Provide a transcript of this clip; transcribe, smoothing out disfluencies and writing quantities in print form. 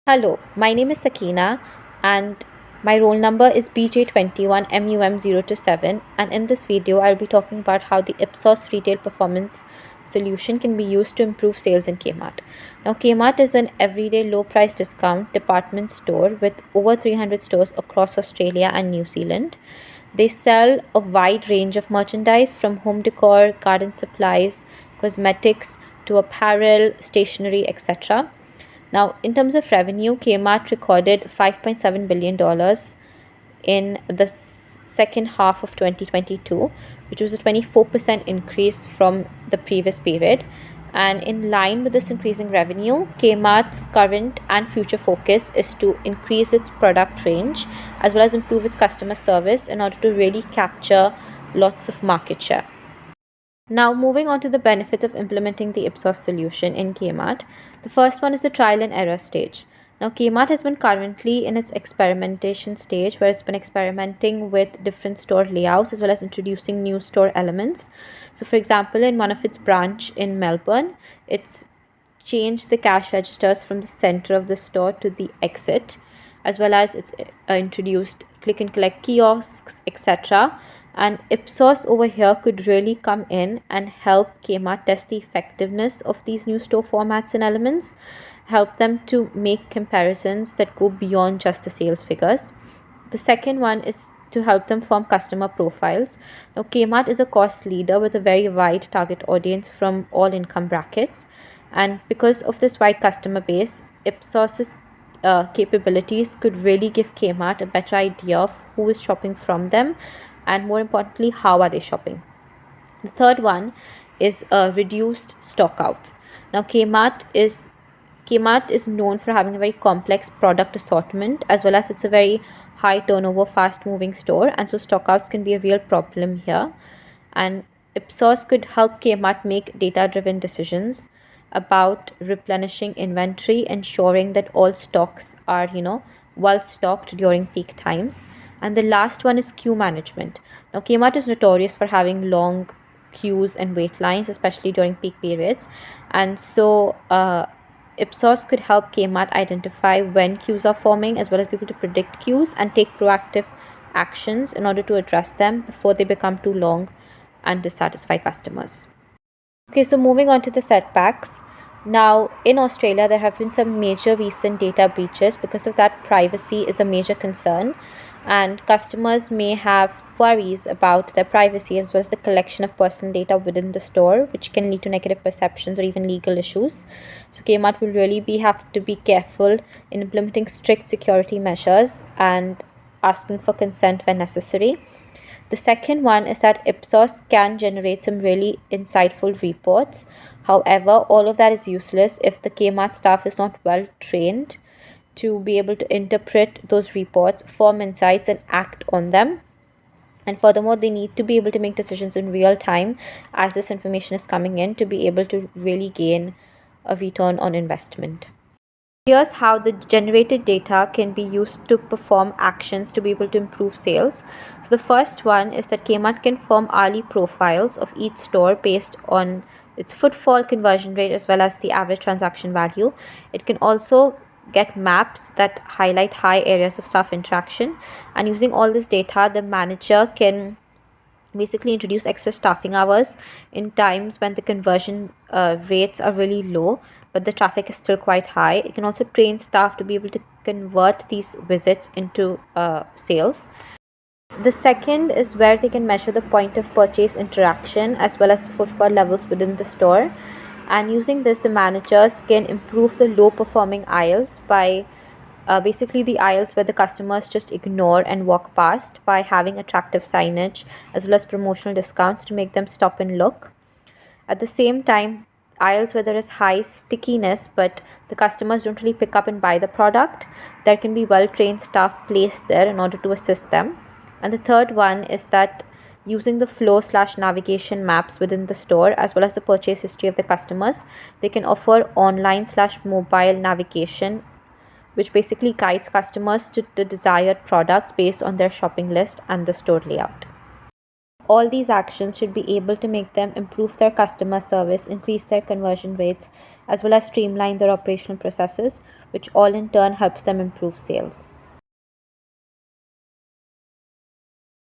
Hello, my name is Sakina and my roll number is BJ21MUM027, and in this video I'll be talking about how the Ipsos retail performance solution can be used to improve sales in Kmart. Now Kmart is an everyday low price discount department store with over 300 stores across Australia and New Zealand. They sell a wide range of merchandise from home decor, garden supplies, cosmetics to apparel, stationery, etc. Now, in terms of revenue, Kmart recorded $5.7 billion in the second half of 2022, which was a 24% increase from the previous period. And in line with this increasing revenue, Kmart's current and future focus is to increase its product range as well as improve its customer service in order to really capture lots of market share. Now, moving on to the benefits of implementing the Ipsos solution in Kmart. The first one is the trial and error stage. Now, Kmart has been currently in its experimentation stage where it's been experimenting with different store layouts as well as introducing new store elements. So, for example, in one of its branch in Melbourne, it's changed the cash registers from the center of the store to the exit, as well as it's introduced click and collect kiosks, etc. And Ipsos over here could really come in and help Kmart test the effectiveness of these new store formats and elements, help them to make comparisons that go beyond just the sales figures. The second one is to help them form customer profiles. Now, Kmart is a cost leader with a very wide target audience from all income brackets. And because of this wide customer base, Ipsos's capabilities could really give Kmart a better idea of who is shopping from them and, more importantly, how are they shopping. The third one is reduced stockouts. Now, Kmart is known for having a very complex product assortment as well as it's a very high turnover, fast moving store, and so stockouts can be a real problem here. And Ipsos could help Kmart make data driven decisions about replenishing inventory, ensuring that all stocks are, well stocked during peak times. And the last one is queue management. Now, Kmart is notorious for having long queues and wait lines, especially during peak periods. And so, Ipsos could help Kmart identify when queues are forming as well as be able to predict queues and take proactive actions in order to address them before they become too long and dissatisfy customers. Okay, so moving on to the setbacks. Now, in Australia, there have been some major recent data breaches. Because of that, privacy is a major concern, and customers may have worries about their privacy as well as the collection of personal data within the store, which can lead to negative perceptions or even legal issues. So, Kmart will really have to be careful in implementing strict security measures and asking for consent when necessary. The second one is that Ipsos can generate some really insightful reports. However, all of that is useless if the Kmart staff is not well trained to be able to interpret those reports, form insights, and act on them. And furthermore, they need to be able to make decisions in real time as this information is coming in to be able to really gain a return on investment. Here's how the generated data can be used to perform actions to be able to improve sales. So the first one is that Kmart can form hourly profiles of each store based on its footfall, conversion rate, as well as the average transaction value. It can also get maps that highlight high areas of staff interaction. And using all this data, the manager can basically introduce extra staffing hours in times when the conversion rates are really low but the traffic is still quite high. It can also train staff to be able to convert these visits into sales. The second is where they can measure the point of purchase interaction as well as the footfall levels within the store, and using this the managers can improve the low performing aisles by basically the aisles where the customers just ignore and walk past, by having attractive signage as well as promotional discounts to make them stop and look. At the same time, aisles where there is high stickiness but the customers don't really pick up and buy the product, there can be well trained staff placed there in order to assist them. And the third one is that using the flow/navigation maps within the store as well as the purchase history of the customers, they can offer online/mobile navigation which basically guides customers to the desired products based on their shopping list and the store layout. All these actions should be able to make them improve their customer service, increase their conversion rates, as well as streamline their operational processes, which all in turn helps them improve sales.